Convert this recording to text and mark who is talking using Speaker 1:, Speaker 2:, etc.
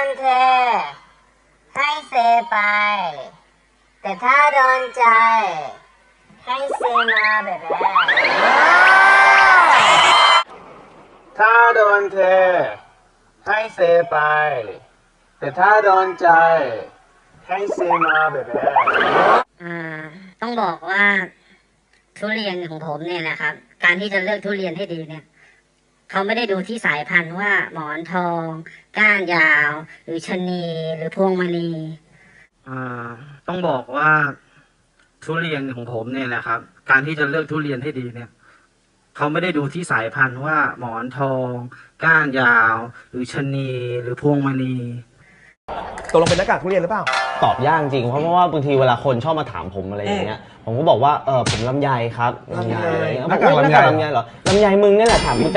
Speaker 1: นเทให้เซไปแต่ถ้าโดนใจให้เซมาแบบนี้
Speaker 2: ถ้าโดนเทให้เซไปแต่ถ้าโดนใจให้เซมาแบบนี้
Speaker 1: ต้องบอกว่าทุเรียนของผมเนี่ยนะครับการที่จะเลือกทุเรียนให้ดีเนี่ยเขาไม่ได้ดูที่สายพันธุ์ว่าหมอนทองก้านยาวหรือชะนีหรือพวงมณี
Speaker 2: ต้องบอกว่าทุเรียนของผมเนี่ยนะครับการที่จะเลือกทุเรียนให้ดีเนี่ยเขาไม่ได้ดูที่สายพันธุ์ว่าหมอนทองก้านยาวหรือชะนีหรือพวงมณี
Speaker 3: ตกลงเป็นหน้ากากทุเรียนหรือเปล่า
Speaker 4: ตอบยากจริงเพราะว่าบางทีเวลาคนชอบมาถามผมอะไรอย่างเงี้ยผมก็บอกว่าผมลำไยครับลำไยอะไรเงี้ยลำไยเหรอลำไยมึงนี่แหละถามกูจะ